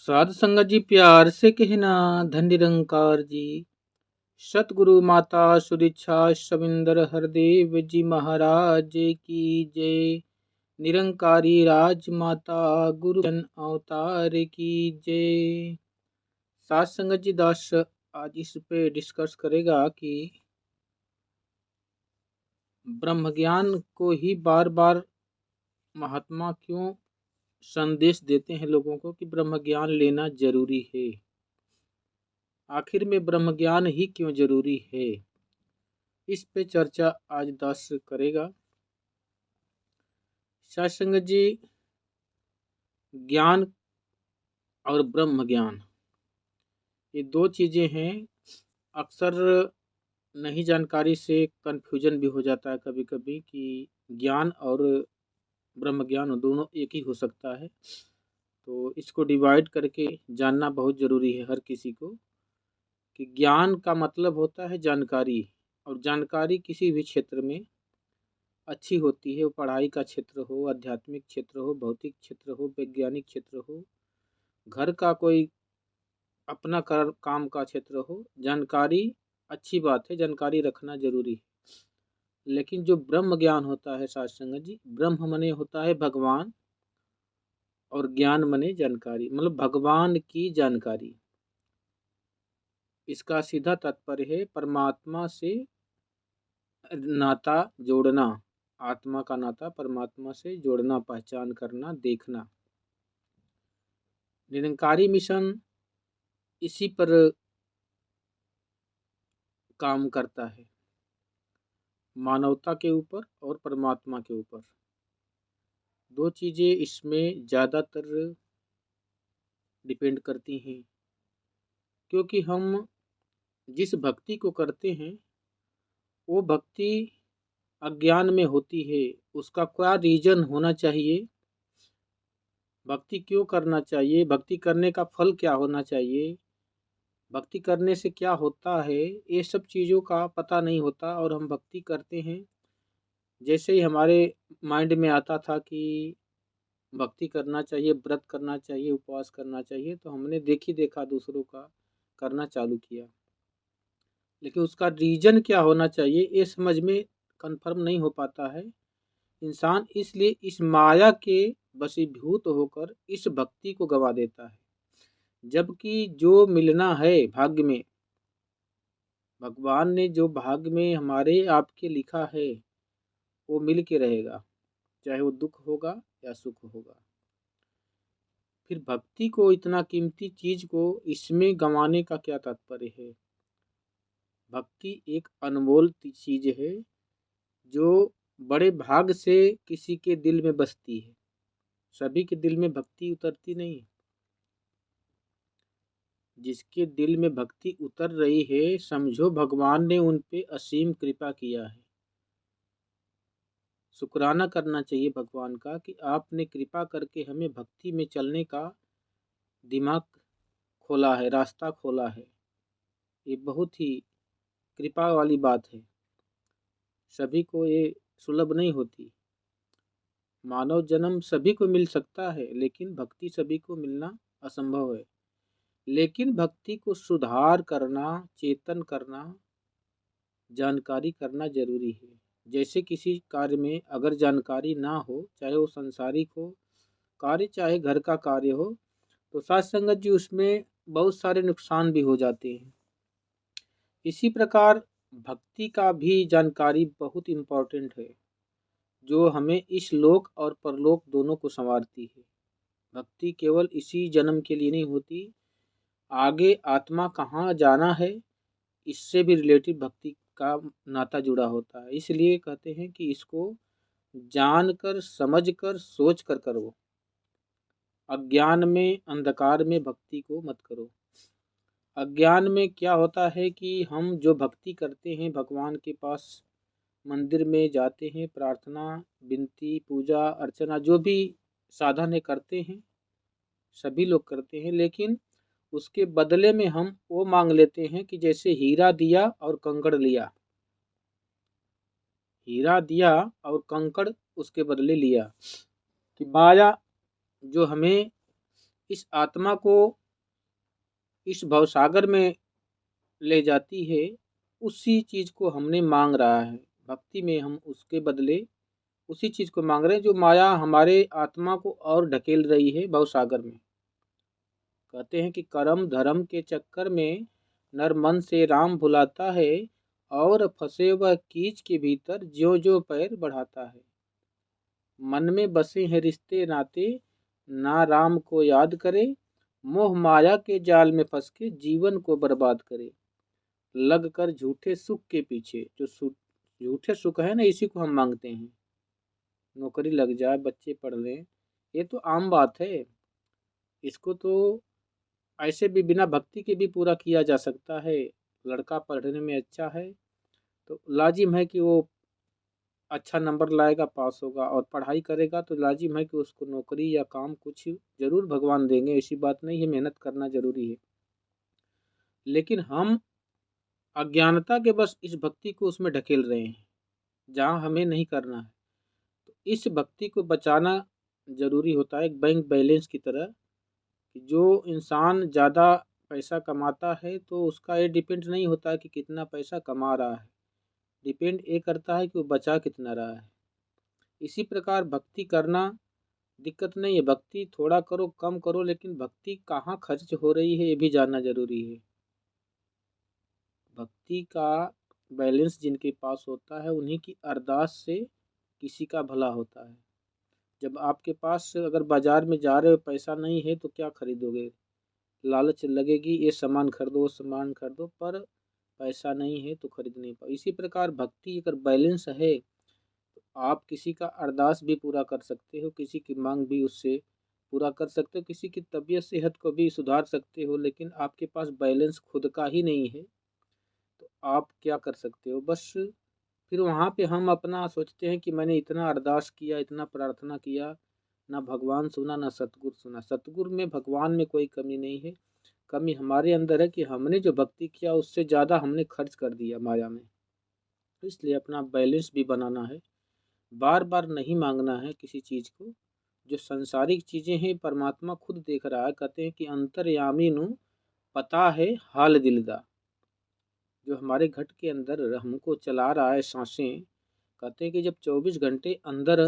साधु संगत जी प्यार से कहना। धन निरंकार जी सतगुरु माता सुदीक्षा शविंदर हरदेव जी महाराज की जय। निरंकारी राजमाता गुरु जन अवतार की जय। साध संगत जी दास आज इस पे डिस्कस करेगा कि ब्रह्म ज्ञान को ही बार बार महात्मा क्यों संदेश देते हैं लोगों को कि ब्रह्म ज्ञान लेना जरूरी है। आखिर में ब्रह्म ज्ञान ही क्यों जरूरी है, इस पे चर्चा आज दास करेगा। सत्संग जी, ज्ञान और ब्रह्म ज्ञान ये दो चीजें हैं। अक्सर नहीं जानकारी से कंफ्यूजन भी हो जाता है कभी कभी कि ज्ञान और ब्रह्म ज्ञान दोनों एक ही हो सकता है। तो इसको डिवाइड करके जानना बहुत ज़रूरी है हर किसी को कि ज्ञान का मतलब होता है जानकारी, और जानकारी किसी भी क्षेत्र में अच्छी होती है। वो पढ़ाई का क्षेत्र हो, आध्यात्मिक क्षेत्र हो, भौतिक क्षेत्र हो, वैज्ञानिक क्षेत्र हो, घर का कोई अपना काम का क्षेत्र हो, जानकारी अच्छी बात है, जानकारी रखना जरूरी है। लेकिन जो ब्रह्म ज्ञान होता है साध संगत जी, ब्रह्म मने होता है भगवान और ज्ञान मने जानकारी, मतलब भगवान की जानकारी। इसका सीधा तात्पर्य है परमात्मा से नाता जोड़ना, आत्मा का नाता परमात्मा से जोड़ना, पहचान करना, देखना। निरंकारी मिशन इसी पर काम करता है, मानवता के ऊपर और परमात्मा के ऊपर। दो चीज़ें इसमें ज़्यादातर डिपेंड करती हैं, क्योंकि हम जिस भक्ति को करते हैं वो भक्ति अज्ञान में होती है। उसका क्या रीजन होना चाहिए, भक्ति क्यों करना चाहिए, भक्ति करने का फल क्या होना चाहिए, भक्ति करने से क्या होता है, ये सब चीज़ों का पता नहीं होता। और हम भक्ति करते हैं, जैसे ही हमारे माइंड में आता था कि भक्ति करना चाहिए, व्रत करना चाहिए, उपवास करना चाहिए, तो हमने देखा दूसरों का करना चालू किया। लेकिन उसका रीजन क्या होना चाहिए ये समझ में कंफर्म नहीं हो पाता है इंसान, इसलिए इस माया के वशीभूत होकर इस भक्ति को गवा देता है। जबकि जो मिलना है भाग्य में, भगवान ने जो भाग्य में हमारे आपके लिखा है वो मिल के रहेगा, चाहे वो दुख होगा या सुख होगा। फिर भक्ति को, इतना कीमती चीज को इसमें गंवाने का क्या तात्पर्य है। भक्ति एक अनमोल चीज है जो बड़े भाग से किसी के दिल में बसती है। सभी के दिल में भक्ति उतरती नहीं। जिसके दिल में भक्ति उतर रही है, समझो भगवान ने उन पे असीम कृपा किया है। शुक्राना करना चाहिए भगवान का कि आपने कृपा करके हमें भक्ति में चलने का दिमाग खोला है, रास्ता खोला है। ये बहुत ही कृपा वाली बात है, सभी को ये सुलभ नहीं होती। मानव जन्म सभी को मिल सकता है, लेकिन भक्ति सभी को मिलना असंभव है। लेकिन भक्ति को सुधार करना, चेतन करना, जानकारी करना जरूरी है। जैसे किसी कार्य में अगर जानकारी ना हो, चाहे वो संसारिक हो कार्य, चाहे घर का कार्य हो, तो साथ संगत जी उसमें बहुत सारे नुकसान भी हो जाते हैं। इसी प्रकार भक्ति का भी जानकारी बहुत इम्पोर्टेंट है, जो हमें इस लोक और परलोक दोनों को संवारती है। भक्ति केवल इसी जन्म के लिए नहीं होती, आगे आत्मा कहाँ जाना है इससे भी रिलेटेड भक्ति का नाता जुड़ा होता है। इसलिए कहते हैं कि इसको जानकर, समझकर, सोच कर करो। अज्ञान में, अंधकार में भक्ति को मत करो। अज्ञान में क्या होता है कि हम जो भक्ति करते हैं, भगवान के पास मंदिर में जाते हैं, प्रार्थना, विनती, पूजा अर्चना जो भी साधन है करते हैं, सभी लोग करते हैं। लेकिन उसके बदले में हम वो मांग लेते हैं कि जैसे हीरा दिया और कंकड़ लिया, हीरा दिया और कंकड़ उसके बदले लिया। कि माया जो हमें इस आत्मा को इस भवसागर में ले जाती है, उसी चीज़ को हमने मांग रहा है। भक्ति में हम उसके बदले उसी चीज़ को मांग रहे हैं जो माया हमारे आत्मा को और ढकेल रही है भवसागर में। कहते हैं कि कर्म धर्म के चक्कर में नर मन से राम भुलाता है, और फंसे वह कीच के भीतर ज्यों ज्यों पैर बढ़ाता है। मन में बसे हैं रिश्ते नाते, ना राम को याद करे, मोह माया के जाल में फंस के जीवन को बर्बाद करे। लग कर झूठे सुख के पीछे, झूठे सुख है ना, इसी को हम मांगते हैं। नौकरी लग जाए, बच्चे पढ़ लें, ये तो आम बात है। इसको तो ऐसे भी बिना भक्ति के भी पूरा किया जा सकता है। लड़का पढ़ने में अच्छा है तो लाजिम है कि वो अच्छा नंबर लाएगा, पास होगा, और पढ़ाई करेगा तो लाजिम है कि उसको नौकरी या काम कुछ जरूर भगवान देंगे। ऐसी बात नहीं है, मेहनत करना जरूरी है। लेकिन हम अज्ञानता के बस इस भक्ति को उसमें ढकेल रहे हैं जहाँ हमें नहीं करना है। तो इस भक्ति को बचाना जरूरी होता है, एक बैंक बैलेंस की तरह। कि जो इंसान ज़्यादा पैसा कमाता है तो उसका ये डिपेंड नहीं होता है कि कितना पैसा कमा रहा है, डिपेंड ये करता है कि वो बचा कितना रहा है। इसी प्रकार भक्ति करना दिक्कत नहीं है, भक्ति थोड़ा करो कम करो, लेकिन भक्ति कहाँ खर्च हो रही है ये भी जानना जरूरी है। भक्ति का बैलेंस जिनके पास होता है उन्हीं की अरदास से किसी का भला होता है। जब आपके पास अगर बाजार में जा रहे हो, पैसा नहीं है तो क्या खरीदोगे, लालच लगेगी, ये सामान खरीदो वो सामान खरीदो, पर पैसा नहीं है तो खरीद नहीं पाओ। इसी प्रकार भक्ति अगर बैलेंस है तो आप किसी का अरदास भी पूरा कर सकते हो, किसी की मांग भी उससे पूरा कर सकते हो, किसी की तबीयत सेहत को भी सुधार सकते हो। लेकिन आपके पास बैलेंस खुद का ही नहीं है तो आप क्या कर सकते हो। बस फिर वहाँ पे हम अपना सोचते हैं कि मैंने इतना अरदास किया, इतना प्रार्थना किया, ना भगवान सुना ना सतगुरु सुना। सतगुरु में भगवान में कोई कमी नहीं है, कमी हमारे अंदर है कि हमने जो भक्ति किया उससे ज़्यादा हमने खर्च कर दिया माया में। तो इसलिए अपना बैलेंस भी बनाना है, बार बार नहीं मांगना है किसी चीज़ को। जो संसारिक चीज़ें हैं परमात्मा खुद देख रहा है। कहते हैं कि अंतर्यामी नु पता है हाल दिल दा। जो हमारे घट के अंदर हमको चला रहा है सांसें, कहते हैं कि जब 24 घंटे अंदर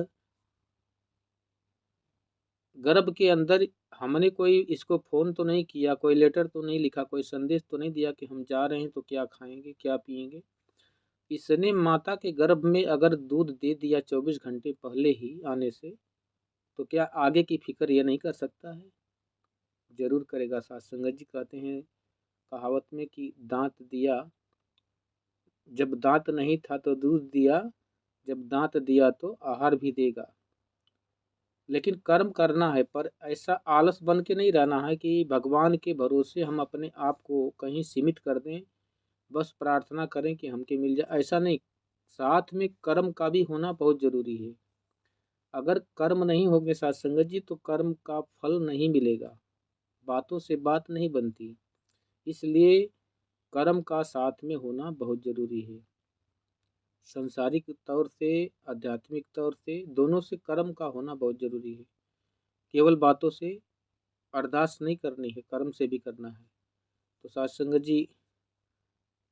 गर्भ के अंदर हमने कोई इसको फ़ोन तो नहीं किया, कोई लेटर तो नहीं लिखा, कोई संदेश तो नहीं दिया कि हम जा रहे हैं तो क्या खाएंगे क्या पिएंगे। इसने माता के गर्भ में अगर दूध दे दिया 24 घंटे पहले ही आने से, तो क्या आगे की फिक्र ये नहीं कर सकता है, जरूर करेगा। साथ संगत जी कहते हैं कहावत में कि दांत दिया, जब दांत नहीं था तो दूध दिया, जब दांत दिया तो आहार भी देगा। लेकिन कर्म करना है, पर ऐसा आलस बन के नहीं रहना है कि भगवान के भरोसे हम अपने आप को कहीं सीमित कर दें, बस प्रार्थना करें कि हमके मिल जाए, ऐसा नहीं। साथ में कर्म का भी होना बहुत जरूरी है। अगर कर्म नहीं होंगे साथ संगत जी तो कर्म का फल नहीं मिलेगा, बातों से बात नहीं बनती। इसलिए कर्म का साथ में होना बहुत जरूरी है। सांसारिक तौर से, आध्यात्मिक तौर से, दोनों से कर्म का होना बहुत जरूरी है। केवल बातों से अरदास नहीं करनी है, कर्म से भी करना है। तो साथ संगत जी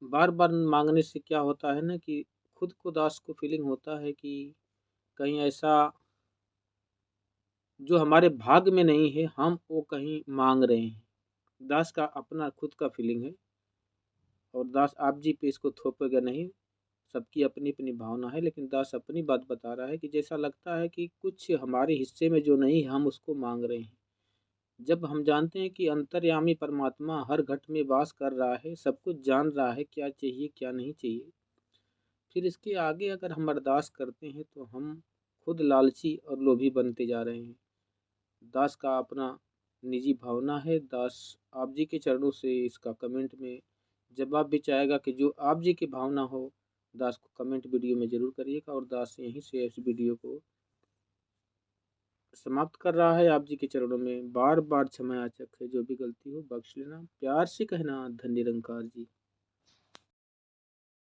बार बार मांगने से क्या होता है ना कि खुद को दास को फीलिंग होता है कि कहीं ऐसा जो हमारे भाग्य में नहीं है हम वो कहीं मांग रहे हैं। दास का अपना खुद का फीलिंग है, और दास आप जी पे इसको थोपेगा नहीं। सबकी अपनी अपनी भावना है, लेकिन दास अपनी बात बता रहा है कि जैसा लगता है कि कुछ हमारे हिस्से में जो नहीं है हम उसको मांग रहे हैं। जब हम जानते हैं कि अंतर्यामी परमात्मा हर घट में वास कर रहा है, सब कुछ जान रहा है क्या चाहिए क्या नहीं चाहिए, फिर इसके आगे अगर हम अरदास करते हैं तो हम खुद लालची और लोभी बनते जा रहे हैं। दास का अपना निजी भावना है। दास आप जी के चरणों से इसका कमेंट में जवाब भी चाहेगा कि जो आप जी की भावना हो दास को कमेंट वीडियो में ज़रूर करिएगा। और दास यहीं से इस वीडियो को समाप्त कर रहा है। आप जी के चरणों में बार बार क्षमा याचक है, जो भी गलती हो बख्श लेना, प्यार से कहना धन्य निरंकार जी।